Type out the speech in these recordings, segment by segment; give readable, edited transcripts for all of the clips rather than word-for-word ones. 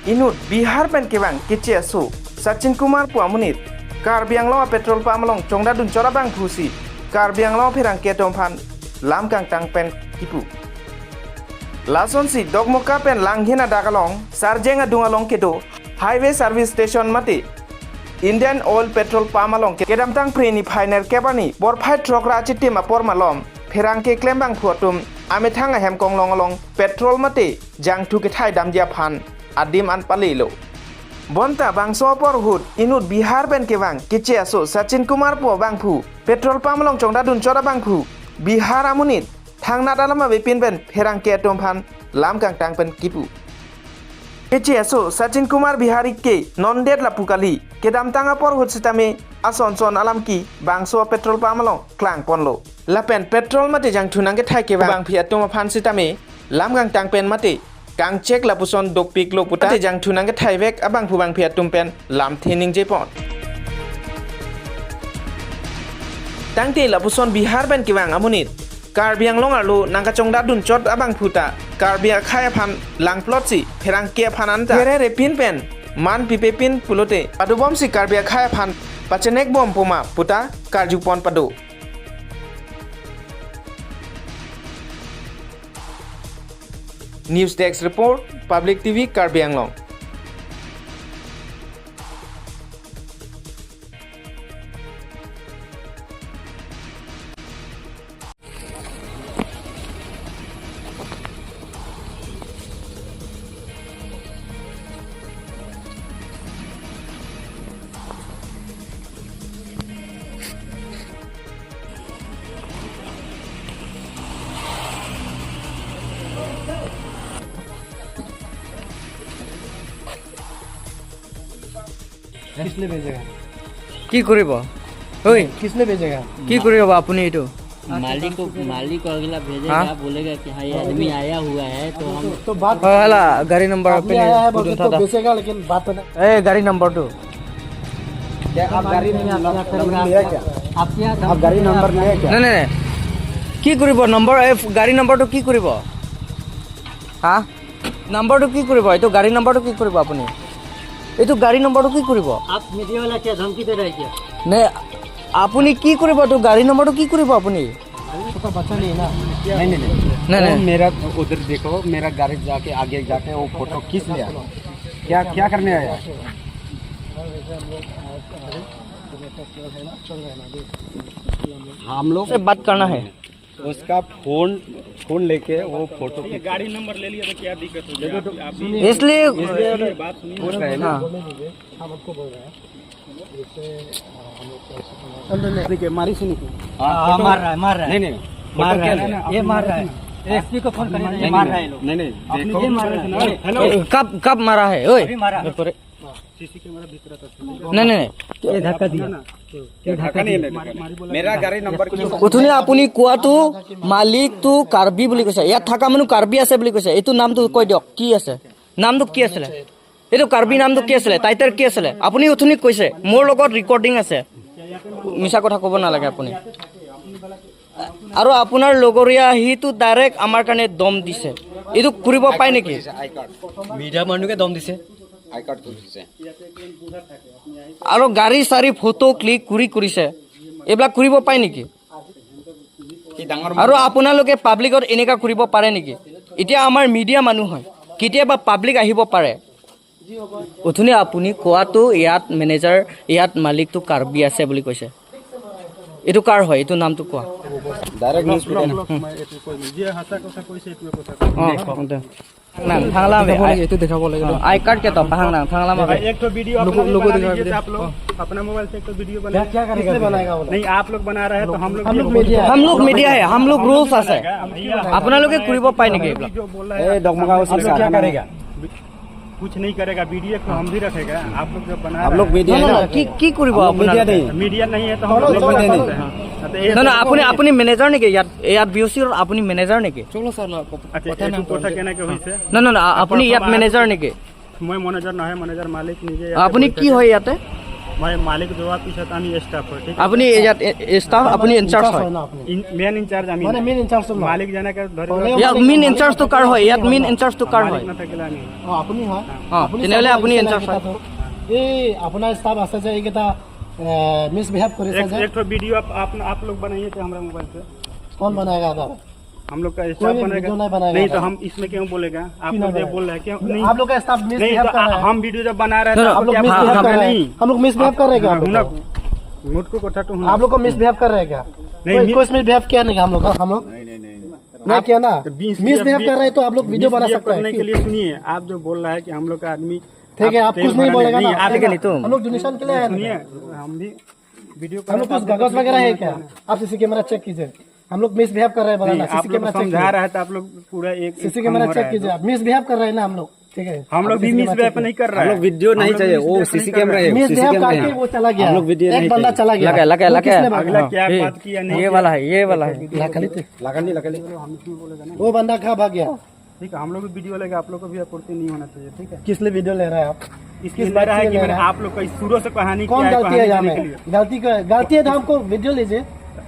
Inut Bihar pen kebang kece asu Sachin Kumar Puamunit Karbi Anglong petrol pamalong Chongda dun chora bang phusi Karbi Anglong perang ketom phan lam kang tang pen kipu Lason si dogmoka pen langhena dagalong sarjenga dungalong kedo highway service station mati Indian oil petrol pamalong kedam tang preni phainer kebani bor phai truck ra chitima por malom perang ke klembang phuatum ame thanga hem konglong along petrol mati jang thu ke thai dam dia phan adim an palilo bonta bangso por hut inut Bihar ben kebang kiche aso Sachin Kumar po bangphu petrol pamalong chongda dun chora bangphu Bihar amunit thangna dalama bepin ben perang ke tom phan lam kang tang pen kipu kiche aso Sachin Kumar Bihari ke nondet la pukali kedam tanga por hut sitame ason son alam ki bangso petrol pamalong klang ponlo lapen petrol mate jang thunang ke thai ke bang phiat tom phan sitame lam kang tang pen mate kang cek lapuson dok pik lo puta te jang thunang ke thai vek abang phubang phiat tum pen lam thening je pon tangte lapuson Bihar ben kiwang amunit karbiang long arlo nangka chongda dun chot abang phuta karbia khaya phan lang plot si pherang ke phanan ta kere re pin pen man pipe pin pulote adubom si karbia khaya phan pachenek bom puma puta karju pon pado News Desk Report, Public TV, Karbi Anglong. किसने भेजेगा কি কৰিব ओए किसने भेजेगा কি কৰিব আপুনি এইটো मालिक को अगला भेजेगा बोलेगा कि हाँ ये आदमी आया हुआ है तो हम तो बात হলা গাড়ী নম্বৰ आदमी आया है बोलते तो बेचेगा लेकिन बात तो नहीं এই গাড়ী নম্বৰটো क्या आप गाड़ी नंबर लिया क्या आपके यहाँ आप गाड़ी नंबर लिया क्या নাই নাই নাই কি কৰিব নম্বৰ এই গাড়ী নম্বৰটো কি কৰিব হা নম্বৰটো কি কৰিব এইটো গাড়ী নম্বৰটো কি কৰিব আপুনি এইটো গাড়ী নম্বৰটো কি কৰিব आप मीडिया वाला क्या धमकी दे रहे क्या নে আপুনি কি কৰিব এইটো গাড়ী নম্বৰটো কি কৰিব আপুনি तो बचा नहीं ना नहीं नहीं नहीं, नहीं। मेरा उधर देखो मेरा गाड़ी जाके आगे जाके वो फोटो खींच लिया क्या क्या करने आया हम लोग से बात करना है उसका फोन लेके वो फोटो गाड़ी नंबर ले लिया तो क्या दिक्कत हो गया इसलिए पूछ रहे हैं ना हाँ देखिए मारी सुनी मार रहा है नहीं नहीं मार रहा है ये मार रहा है एसपी को फोन करिए ये मार रहा है लोग नहीं नहीं देखो ये मार रहा है हेलो कब मारा है ओए अभी मारा सीसी कैमरा भीतर नहीं नहीं नहीं ये धक्का दिया धक्का नहीं मेरा गाड़ी नंबर উঠুনি আপুনি কোৱাটো মালিকটো কাৰ্বি বুলি কৈছে ইয়াত থকা মানুহ কাৰ্বি আছে বুলি কৈছে এইটো নামটো কৈ দিয়ক কি আছে নামটো কি আছিলে এইটো কাৰ্বি নামটো কি আছিলে টাইটেল কি আছিলে আপুনি উঠুনি কৈছে মোৰ লগত ৰেকৰ্ডিং আছে মিছা কথা ক'ব নালাগে আপুনি আৰু আপোনাৰ লগৰীয়া হিটো ডাইৰেক্ট আমাৰ কাৰণে দম দিছে এইটো কৰিব পায় নেকি मीडिया মানুষকে দম দিছে आई कार्ड को दीजिए আৰু গাড়ী চাৰি ফটো ক্লিক কৰিছে এইবিলাক কৰিব পায় নেকি আৰু আপোনালোকে পাব্লিকত এনেকা কৰিব পাৰে নেকি এতিয়া আমাৰ মিডিয়া মানুহ হয় কেতিয়াবা পাব্লিক আহিব পাৰে উঠুনি আপুনি কোৱাটো ইয়াত মেনেজাৰ ইয়াত মালিকটো কাৰ্বি আছে বুলি কৈছে এইটো কাৰ হয় এইটো নামটো কোৱা डायरेक्ट न्यूज़ থাংলা এইটো দেখাব লাগে আই কাৰ্ড কেটা পাহাংনা থাংলা মা एक तो वीडियो लोगो बना लीजिए आप लोग अपना मोबाइल से एक तो वीडियो बना क्या करेगा बनाएगा नहीं आप लोग बना रहे हैं तो हम लोग हम लोग मीडिया है हम लोग रूल्स আছে আপোনালোকে কৰিব পায় নেকি এইবিলাক जो बोल रहे हैं ए डगमगा उसी क्या करेगा कुछ नहीं करेगा वीडियो को हम भी रखेगा आप लोग जब बना आप लोग मीडिया है ना কি কৰিব मीडिया नहीं मीडिया नहीं है तो हम लोग मीडिया नहीं না না আপুনি মেনেজাৰ নেকি ইয়াত বিওচিৰ আপুনি মেনেজাৰ নেকি अच्छा एक কথা कहना के होई से না না আপুনি ইয়াত মেনেজাৰ নেকি मैं मैनेजर ना है मैनेजर मालिक निजे আপুনি কি হয় ইয়াতে मैं मालिक जो पिछत आमी स्टाफ है ठीक আপুনি ইয়াত ষ্টাফ আপুনি ইনচাৰ্জ হয় मेन इंचार्ज आमी মানে মেইন ইনচাৰ্জ मालिक जाने का धर ইয়াত মেইন ইনচাৰ্জটো কাৰ হয় ইয়াত মেইন ইনচাৰ্জটো কাৰ হয় न থাকিলে আমি আপুনি হয় তেনেহ'লে আপুনি ইনচাৰ্জ হয় এই আপোনাৰ ষ্টাফ আছে যে এইকেইটা মিছবিহেভ কৰিছে যে एक तो वीडियो आप लोग बनाइए थे हमारे मोबाइल पे কোন বনাएगा दादा हम लोग का कोई स्टाफ भी बनेगा वीडियो नहीं बनाएगा नहीं तो हम इसमें क्यों बोलेगा आप लोग ये बोल रहे हैं क्यों नहीं आप लोग का स्टाफ नहीं मिसबिहेव तो कर रहा है हम वीडियो जब बना रहे नहीं, थे आप लोग क्या मिसबिहेव कर रहे नहीं हैं हम लोग मिसबिहेव कर रहे हैं क्या हुनक मुझको को ठट्टू आप लोग को मिसबिहेव कर रहे हैं क्या नहीं, कोई मिसबिहेव किया नहीं हम लोग नहीं किया ना मिसबिहेव कर रहे हैं तो आप लोग वीडियो बना सकते करने के हैं लिए सुनिए आप जो बोल रहा है कि हम लोग का आदमी ठीक है आप कुछ नहीं बोलेगा ना आप नहीं तो हम लोग डोनेशन के लिए आए सुनिए हैं हम भी वीडियो हम लोग कुछ कागज वगैरह है क्या आप सीसी कैमरा चेक कीजिए हम लोग मिसबिहेव कर रहे हैं बोला आप सीसी लोग कैमरा चेक समझा रहा है तो आप लोग पूरा एक सीसी कैमरा चेक कीजिए आप मिसबिहेव कर रहे हैं ना हम लोग ठीक है हम लोग भी मिसबिहेव नहीं कर रहे हैं वीडियो नहीं चाहिए वो सीसी कैमरा है मिसबिहेव करके वो चला गया एक बंदा चला गया लगा वो किसने अगला भागा? क्या बात किया नहीं ये वाला है ये वाला है लगानी वो बंदा कहाँ भाग गया ठीक है हम लोग भी वीडियो लेगा आप लोग को भी आपूर्ति नहीं होना चाहिए ठीक है किस लिए वीडियो ले रहा है आप इसलिए लग रहा है कि मैंने आप लोग का शुरू से कहानी कौन क्या गलती है यहाँ कहानी में गलती है तो हमको वीडियो लीजिए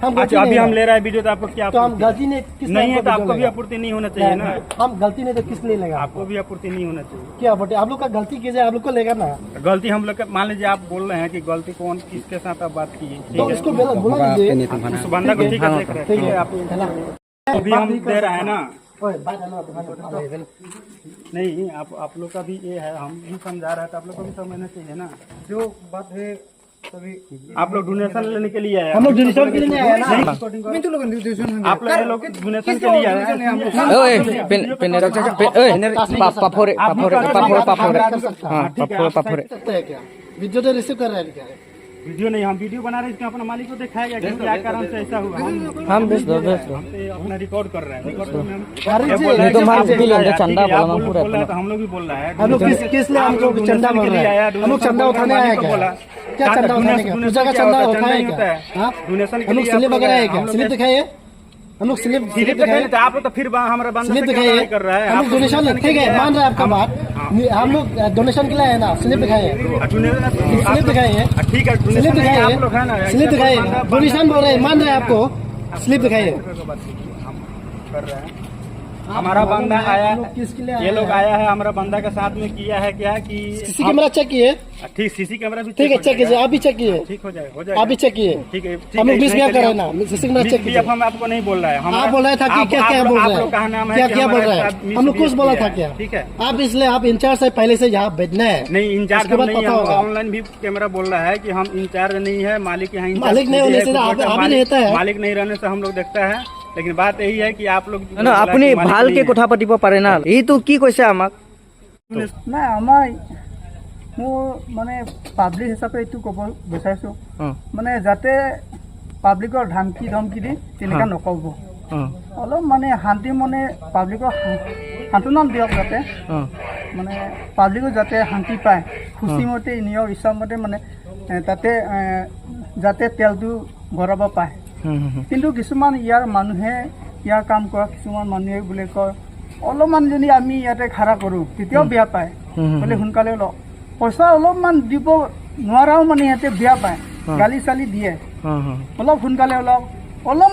हम गलती अच्छा अभी नहीं हम है। ले रहे हैं वीडियो तो आपको क्या तो हम आपूर्ति? गलती नहीं किस नहीं है तो आपको भी वीडियो आपूर्ति नहीं होना चाहिए ना लेगा? हम गलती नहीं तो किस लिए लेगा आपको भी आपूर्ति नहीं होना चाहिए क्या बोलते आप लोग का गलती कीजिए आप लोग को लेगा ना गलती हम लोग का मान लीजिए आप बोल रहे हैं कि गलती कौन किसके साथ आप बात की तो उसको बोला लीजिए उस बंदा को ठीक है देख रहे हैं ठीक है आप है ना अभी हम दे रहे हैं ना ओए, बात है ना, नहीं आप लोग का भी ये है हम भी समझा रहे हैं तो आप लोग को भी समझना चाहिए ना जो बात है तभी आप लोग डोनेशन लेने के लिए आए हम लोग डोनेशन के लिए नहीं आए ना आप लोग डोनेशन के लिए आए ओए पाफोरे सकते हैं क्या वीडियो तो रिसीव कर रहे हैं क्या वीडियो नहीं हम वीडियो बना रहे हैं इसमें अपना मालिक को दिखाएगा कि क्या कारण से ऐसा हुआ हम बेच दो हम तो अपना रिकॉर्ड कर रहे हैं रिकॉर्ड में हम अरे ये जी, बोल रहे हैं तो कि मान आप भी लेंगे, ठीक चंदा है, आप बोला लोग पूरा बोल रहे हैं तो हम लोग भी बोल रहे हैं हम लोग किस लिए हमको चंदा बोल रहे हैं हम लोग चंदा उठाने आए क्या क्या चंदा उठाने का पूजा का चंदा उठाए क्या हाँ? डोनेशन हम लोग स्लिप वगैरह है क्या स्लिप दिखाइए हम लोग स्लिप दिखाइए तो आप लोग तो फिर हमारा बंदा स्लिप से क्या दिखाइए कर रहा है हम लोग डोनेशन ठीक है मान रहे हैं आपका बात हम लोग डोनेशन के लिए है ना स्लिप दिखाइए स्लिप दिखाइए ठीक है स्लिप donation आप लोग है ना दिखाइए स्लिप दिखाइए डोनेशन बोल रहे हैं मान रहे हैं आपको स्लिप दिखाइए कर रहे हैं हमारा बंदा आया किसके लिए ये लोग आया है हमारा बंदा के साथ में किया है क्या कि सीसी कैमरा चेक किए ठीक सीसी कैमरा भी ठीक है चेक कीजिए आप भी चेक कीजिए ठीक हो जाएगा आप भी चेक कीजिए ठीक है हम लोग मिसबिहेव कर रहे हैं ना सीसी कैमरा चेक कीजिए हम आपको नहीं बोल रहा है आप बोल रहे था कि क्या क्या बोल रहे हैं क्या क्या बोल रहे हैं हम लोग कुछ बोला था क्या ठीक है आप इसलिए आप इंचार्ज है पहले से यहाँ बैठना है नहीं इंचार्ज उसके बाद नहीं पता होगा। ऑनलाइन भी कैमरा बोल रहा है कि हम इंचार्ज नहीं है मालिक यहाँ इंचार्ज मालिक नहीं होने से है, आप कुछ ही रहता है मालिक नहीं रहने से हम लोग देखता है लेकिन बात यही है कि आप लोग ন আপুনি ভালকে কথা পাতিব পাৰে না এইটো কি কৈছে আমাক নাই আমাৰ মোৰ মানে পাব্লিক হিচাপে এইটো ক'ব বিচাৰিছোঁ মানে যাতে পাব্লিকৰ ধমকি দি তেনেকুৱা নক'ব অলপ মানে শান্তি মনে পাব্লিকক সান্তনা দিয়ক যাতে মানে পাব্লিকো যাতে শান্তি পায় খুচিমতে নিজৰ ইচ্ছামতে মানে তাতে যাতে তেলটো ভৰাব পায় কিন্তু কিছুমান ইয়াৰ মানুহে ইয়াৰ কাম কৰা কিছুমান মানুহে বোলে কয় অলপমান যদি আমি ইয়াতে খাৰা কৰোঁ তেতিয়াও বেয়া পায় বোলে সোনকালে লওক পইচা অলপমান দিব নোৱাৰাও মানে সিহঁতে বেয়া পায় গালি চালি দিয়ে অলপ সোনকালে অলপ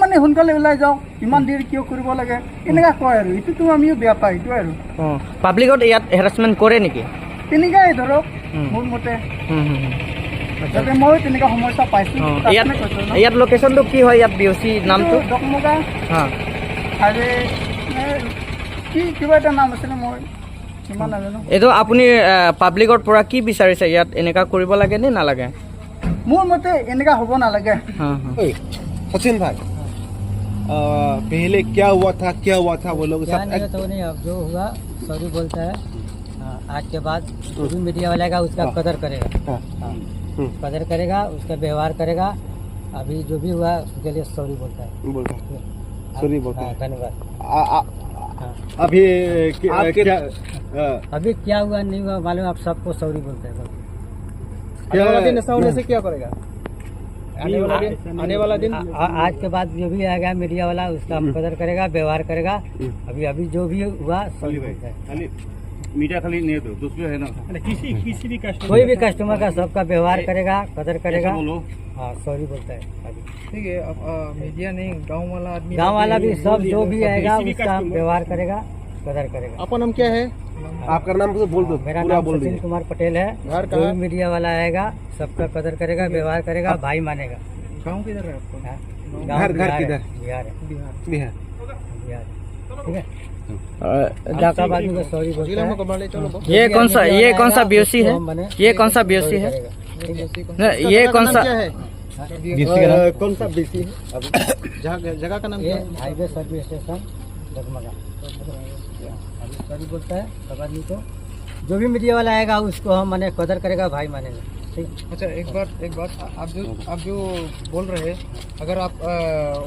মানে সোনকালে ওলাই যাওঁ ইমান দেৰি কিয় কৰিব লাগে এনেকুৱা কয় আৰু এইটোতো আমিও বেয়া পায় এইটোৱে আৰু পাব্লিকত ইয়াত হেৰাচমেণ্ট কৰে নেকি তেনেকুৱাই ধৰক মোৰ মতে যাতে মই তেনেকুৱা সমস্যা পাইছোঁ ইয়াত লোকেশ্যনটো কি হয় ইয়াত বিঅচি নামটো ডকমগা আৰু কি কিবা এটা নাম আছিলে মই ইমান নাজানো এইটো আপুনি পাব্লিকৰ পৰা কি বিচাৰিছে ইয়াত এনেকুৱা কৰিব লাগে নে নালাগে মোৰ মতে এনেকুৱা হ'ব নালাগে सचिन भाई पहले क्या हुआ था वो लोग क्या सब नहीं तो नहीं अब जो हुआ सॉरी बोलता है आज के बाद जो भी मीडिया वाला का उसका कदर करेगा कदर करेगा उसका व्यवहार करेगा अभी जो भी हुआ उसके लिए सॉरी बोलता है सॉरी बोलता है धन्यवाद अभी अभी क्या हुआ नहीं हुआ मालूम आप सबको सॉरी बोलता है आने वाला दिन ऐसा होने से क्या करेगा आने वाला दिन आज के बाद जो भी आएगा मीडिया वाला उसका कदर करेगा व्यवहार करेगा अभी जो भी हुआ सॉरी बोलता है मीडिया खाली नहीं तो दूसरे है ना किसी भी कस्टमर कोई भी कस्टमर का सबका व्यवहार करेगा, कदर करेगा। बोलो हाँ सॉरी बोलता है अभी। ठीक है, अब मीडिया नहीं, गांव वाला आदमी, गांव वाला भी सब जो भी आएगा उसका व्यवहार करेगा, कदर करेगा। आपका नाम क्या है? आपका नाम तो बोल दो, मेरा पूरा नाम बोल सचिन दीजिए। कुमार पटेल है। घर जो भी मीडिया वाला आएगा सबका कदर करेगा, व्यवहार करेगा, भाई मानेगा। गाँव किधर है आपका? हाँ? घर बिहार है, किधर? बिहार है, बिहार। बिहार है। ठीक है, जाका बाद में सॉरी बोलता है। ये कौन सा बीओसी है? ये कौन सा बीओसी है? ये कौन सा कौन सा बीसी है? जगह का नाम ये हाईवे सर्विस स्टेशन जगमगा। अभी सॉरी बोलता है सब आदमी को। जो भी मीडिया वाला आएगा उसको हम माने कदर करेगा, भाई मानेगा। ठीक। अच्छा, एक बात आप जो बोल रहे हैं, अगर आप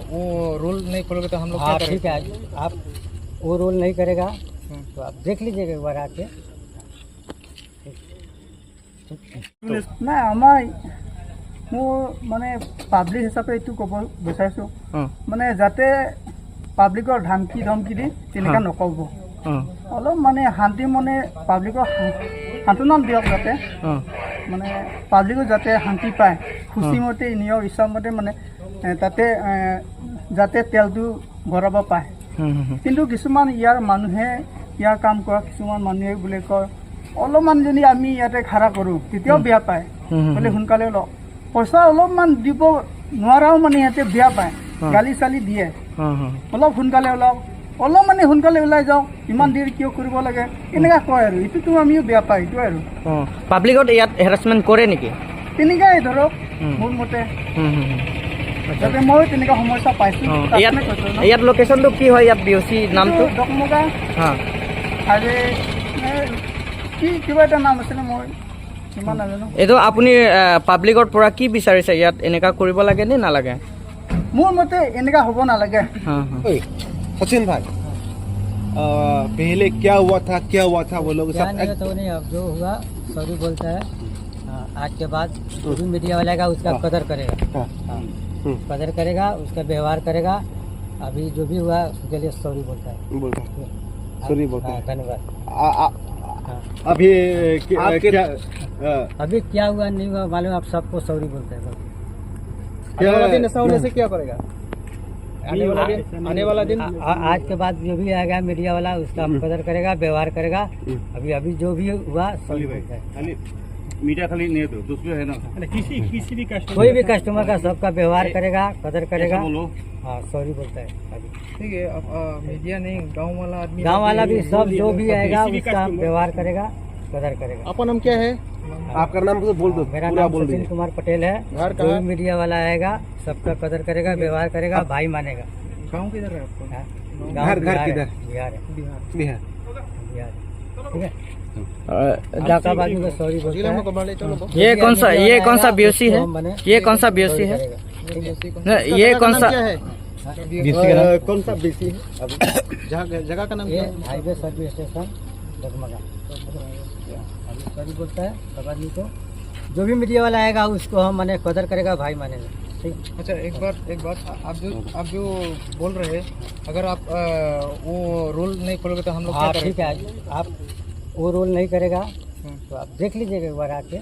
वो रूल नहीं खोलोगे तो हम लोग क्या हाँ करें? ठीक है, आप वो रोल नहीं करेगा तो आप देख लीजिएगा एक बार आके। নাই আমাৰ মোৰ মানে পাব্লিক হিচাপে এইটো ক'ব বিচাৰিছোঁ, মানে যাতে পাব্লিকৰ ধমকি দি তেনেকুৱা নক'ব। অলপ মানে শান্তি মনে পাব্লিকক সান্তনা দিয়ক, যাতে মানে পাব্লিকো যাতে শান্তি পায়, খুচিমতে নিজৰ ইচ্ছামতে মানে তাতে যাতে তেলটো ভৰাব পায়। কিন্তু কিছুমান ইয়াৰ মানুহে, ইয়াৰ কাম কৰা কিছুমান মানুহে বোলে কয় অলপমান যদি আমি ইয়াতে খাৰা কৰোঁ তেতিয়াও বেয়া পায়, বোলে সোনকালে লওক, পইচা অলপমান দিব নোৱাৰাও মানে ইয়াতে বেয়া পায়, গালি চালি দিয়ে। অলপ সোনকালে ওলাওক, অলপ মানে সোনকালে ওলাই যাওক, ইমান দেৰি কিয় কৰিব লাগে এনেকুৱা কয় আৰু। এইটোতো আমিও বেয়া পাওঁ, এইটো আৰু পাব্লিকত ইয়াত হেৰাচমেণ্ট কৰে নেকি? তেনেকুৱাই ধৰক মোৰ মতে, যাতে মই তেনেকুৱা সমস্যা পাইছোঁ। ইয়াত লোকেশ্যনটো কি হয়? ইয়াত বিওচি নামটো ডকমগা আৰু কি কিবা এটা নাম আছিলে, মই ইমান নাজানো। এইটো আপুনি পাব্লিকৰ পৰা কি বিচাৰিছে? ইয়াত এনেকুৱা কৰিব লাগে নে নালাগে? মোৰ মতে এনেকুৱা হ'ব নালাগে। सचिन भाई, पहले क्या हुआ था वो लोग क्या सब नहीं तो नहीं, अब जो हुआ सॉरी बोलता है। आज के बाद जो भी मीडिया वाला आएगा उसका कदर करेगा। हाँ, कदर करेगा, उसका व्यवहार करेगा। अभी जो भी हुआ उसके लिए सॉरी बोलता है। सॉरी बोलता है। धन्यवाद। अभी अभी क्या हुआ नहीं हुआ मालूम, आप सबको सॉरी बोलता है। क्या दिन ऐसा होने से क्या करेगा? आने वाला दिन आज के बाद जो भी आएगा मीडिया वाला उसका हम कदर करेगा, व्यवहार करेगा। अभी जो भी हुआ सॉरी बोलता है। खाली मीडिया खाली नहीं तो दूसरे है ना किसी भी कस्टमर कोई भी कस्टमर का सबका व्यवहार करेगा, कदर करेगा। बोलो हाँ सॉरी बोलता है अभी। ठीक है, अब मीडिया नहीं, गाँव वाला आदमी, गांव वाला भी सब जो भी आएगा उसका व्यवहार करेगा, कदर करेगा। आपका नाम क्या है? आपका नाम तो बोल दो, मेरा पूरा नाम बोल सचिन दीजिए। कुमार पटेल है। घर जो भी मीडिया वाला आएगा सबका कदर करेगा, व्यवहार करेगा, भाई मानेगा। गाँव किधर है आपका? हाँ? घर बिहार है, किधर? बिहार है, बिहार। बिहार है। ठीक है, जाका बाद में सॉरी बोलता है। ये कौन सा बीओसी है? ये कौन सा बीओसी है? ये कौन सा कौन सा बीसी है? जगह का नाम ये हाईवे सर्विस स्टेशन जगमगा। अभी सॉरी बोलता है सब आदमी को। जो भी मीडिया वाला आएगा उसको हम माने कदर करेगा, भाई मानेगा। ठीक। अच्छा, एक बात आप जो बोल रहे हैं, अगर आप वो रूल नहीं खोलोगे तो हम लोग क्या हाँ करें? ठीक है, आप वो रोल नहीं करेगा तो आप देख लीजिएगा एक बार आके।